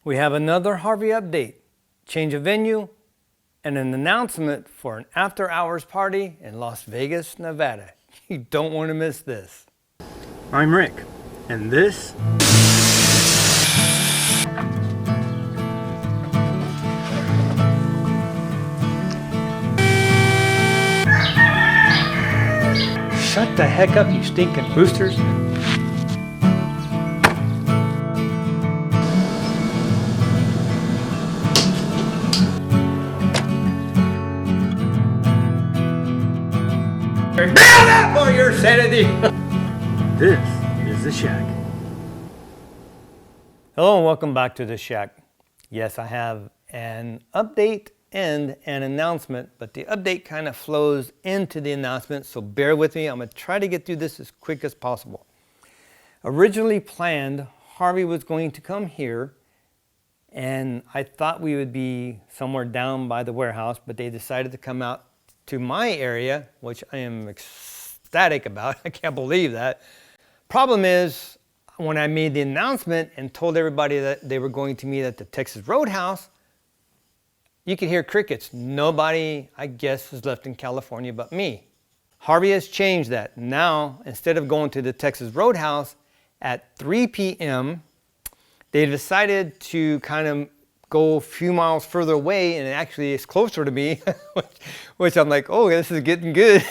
We have another Harvey update, change of venue, and an announcement for an after-hours party in Las Vegas, Nevada. You don't want to miss this. I'm Rick, and this Shut the heck up, you stinking roosters. Now for your sanity. This is The Shack. Hello and welcome back to The Shack. Yes, I have an update and an announcement, but the update kind of flows into the announcement, so bear with me. I'm going to try to get through this as quick as possible. Originally planned, Harvey was going to come here, and I thought we would be somewhere down by the warehouse, but they decided to come out to my area, which I am ecstatic about. I can't believe that. Problem is, when I made the announcement and told everybody that they were going to meet at the Texas Roadhouse, you could hear crickets. Nobody, I guess, is left in California but me. Harvey has changed that. Now, instead of going to the Texas Roadhouse at 3 p.m., they decided to kind of go a few miles further away, and actually it's closer to me, which I'm like, oh, this is getting good.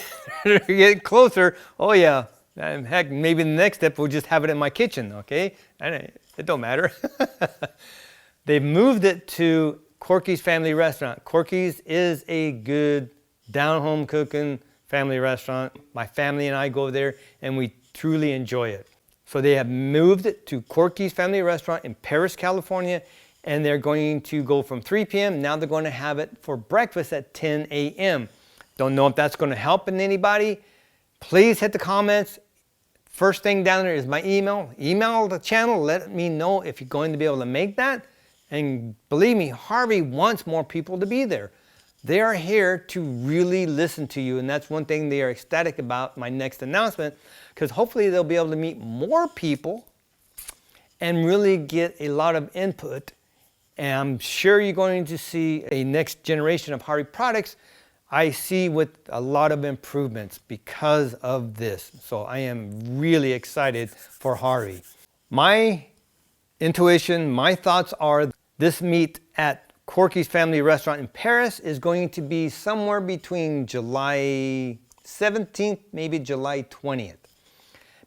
We're getting closer. Oh yeah, and heck, maybe the next step we'll just have it in my kitchen, okay? And it don't matter. They've moved it to Corky's Family Restaurant. Corky's is a good down-home cooking family restaurant. My family and I go there, and we truly enjoy it. So they have moved it to Corky's Family Restaurant in Perris, California, and they're going to go from 3 p.m. Now they're going to have it for breakfast at 10 a.m. Don't know if that's going to help in anybody. Please hit the comments. First thing down there is my email. Email the channel. Let me know if you're going to be able to make that. And believe me, Harvey wants more people to be there. They are here to really listen to you, and that's one thing they are ecstatic about my next announcement, because hopefully they'll be able to meet more people and really get a lot of input. And I'm sure you're going to see a next generation of Harvey products I see with a lot of improvements because of this. So I am really excited for Harvey. My intuition, my thoughts are this meet at Corky's Family Restaurant in Perris is going to be somewhere between July 17th, maybe July 20th.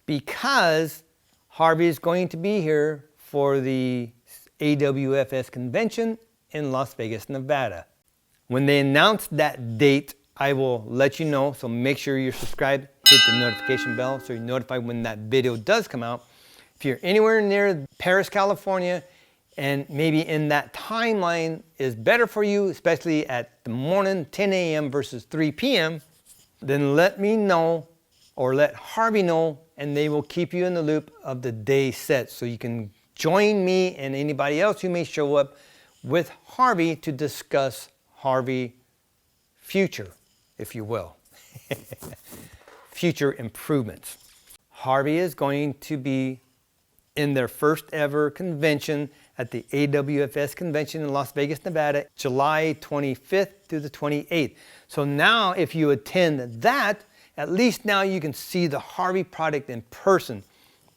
Because Harvey is going to be here for the AWFS convention in Las Vegas, Nevada. When they announce that date, I will let you know, so make sure you're subscribed, hit the notification bell so you're notified when that video does come out. If you're anywhere near Perris, California, and maybe in that timeline is better for you, especially at the morning, 10 a.m. versus 3 p.m., then let me know or let Harvey know, and they will keep you in the loop of the day set so you can join me and anybody else who may show up with Harvey to discuss Harvey future, if you will. Future improvements. Harvey is going to be in their first ever convention at the AWFS convention in Las Vegas, Nevada, July 25th through the 28th. So now if you attend that, at least now you can see the Harvey product in person.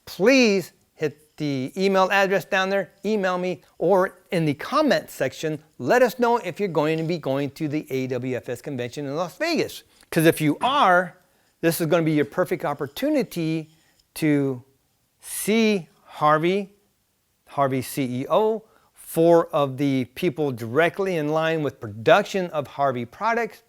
Please hit the email address down there, email me, or in the comment section, let us know if you're going to be going to the AWFS convention in Las Vegas. Because if you are, this is going to be your perfect opportunity to see Harvey's CEO, 4 of the people directly in line with production of Harvey products.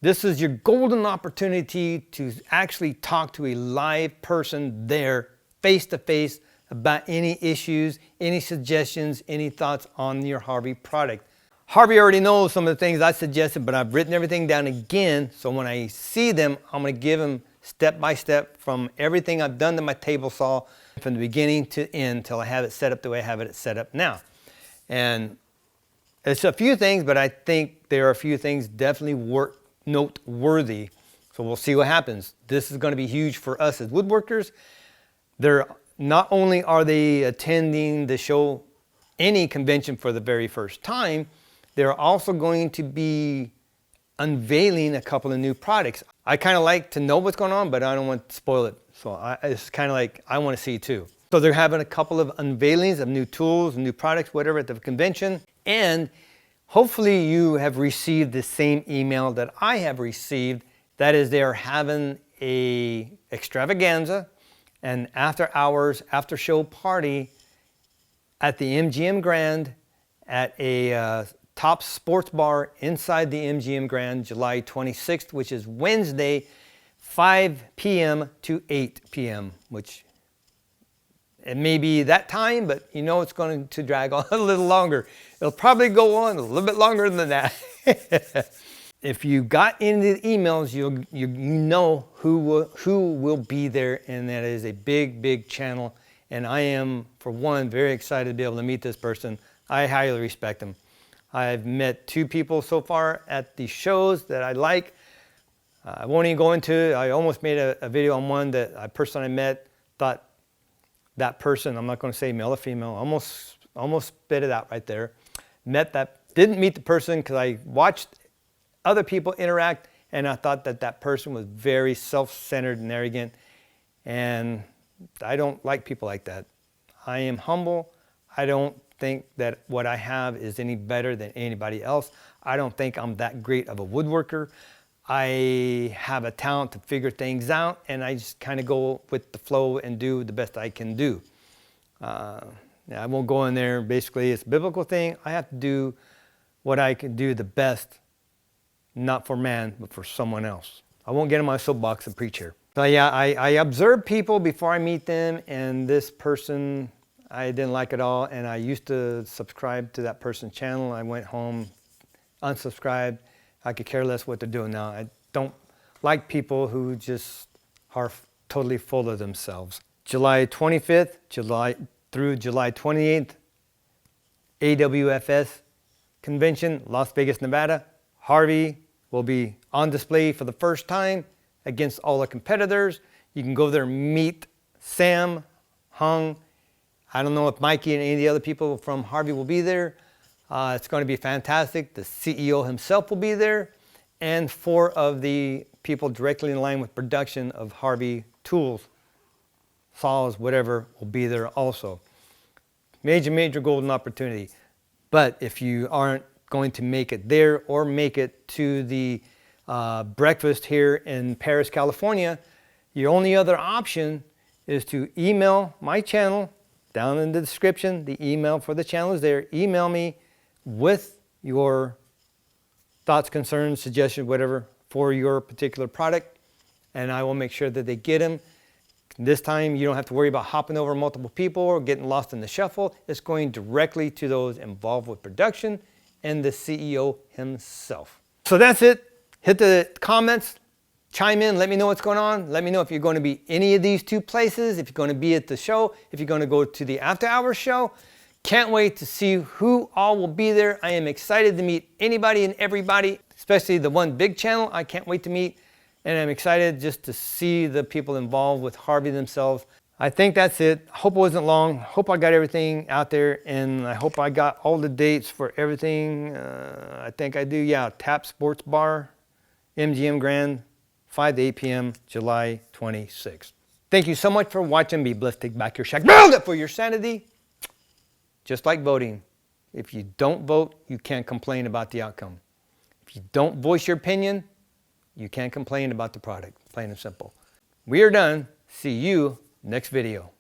This is your golden opportunity to actually talk to a live person there, face to face, about any issues, any suggestions, any thoughts on your Harvey product. Harvey already knows some of the things I suggested, but I've written everything down again, so when I see them, I'm going to give them step by step from everything I've done to my table saw from the beginning to end till I have it set up the way I have it set up now. And it's a few things, but I think there are a few things definitely noteworthy. So we'll see what happens. This is going to be huge for us as woodworkers. Not only are they attending the show any convention for the very first time, they're also going to be unveiling a couple of new products. I kind of like to know what's going on, but I don't want to spoil it. So it's kind of like I want to see too. So they're having a couple of unveilings of new tools, new products, whatever at the convention. And hopefully you have received the same email that I have received. That is, they're having a extravaganza, an after hours, after show party at the MGM Grand at a top sports bar inside the MGM Grand, July 26th, which is Wednesday, 5 p.m. to 8 p.m., which it may be that time, but you know it's going to drag on a little longer. It'll probably go on a little bit longer than that. If you got into the emails, you know who will be there, and that is a big channel. And I am, for one, very excited to be able to meet this person. I highly respect him. I've met 2 people so far at the shows that I like. I won't even go into it. I almost made a video on one that a person I met thought that person, I'm not going to say male or female, almost spit it out right there. Didn't meet the person because I watched other people interact, and I thought that person was very self-centered and arrogant, and I don't like people like that. I am humble. I don't think that what I have is any better than anybody else. I don't think I'm that great of a woodworker. I have a talent to figure things out, and I just kind of go with the flow and do the best I can do. I won't go in there. Basically, it's a biblical thing. I have to do what I can do the best, not for man, but for someone else. I won't get in my soapbox and preach here. So yeah, I observe people before I meet them, and this person I didn't like at all, and I used to subscribe to that person's channel. I went home, unsubscribed. I could care less what they're doing now. I don't like people who just are totally full of themselves. July 25th, through July 28th, AWFS convention, Las Vegas, Nevada. Harvey will be on display for the first time against all the competitors. You can go there and meet Sam, Hung. I don't know if Mikey and any of the other people from Harvey will be there. It's going to be fantastic. The CEO himself will be there, and 4 of the people directly in line with production of Harvey tools, saws, whatever, will be there also. Major golden opportunity. But if you aren't going to make it there or make it to the breakfast here in Perris, California, your only other option is to email my channel. Down in the description, the email for the channel is there. Email me with your thoughts, concerns, suggestions, whatever, for your particular product, and I will make sure that they get them. This time, you don't have to worry about hopping over multiple people or getting lost in the shuffle. It's going directly to those involved with production and the CEO himself. So that's it. Hit the comments, chime in, let me know what's going on. Let me know if you're going to be any of these 2 places, if you're going to be at the show, if you're going to go to the after hours show. Can't wait to see who all will be there. I am excited to meet anybody and everybody, especially the one big channel I can't wait to meet. And I'm excited just to see the people involved with Harvey themselves. I think that's it. Hope it wasn't long. Hope I got everything out there, and I hope I got all the dates for everything. I think I do, yeah. Tap Sports Bar, MGM Grand, 5 to 8 p.m., July 26th. Thank you so much for watching. Be blessed. Take back your shack. Build it for your sanity. Just like voting, if you don't vote, you can't complain about the outcome. If you don't voice your opinion, you can't complain about the product. Plain and simple. We are done. See you next video.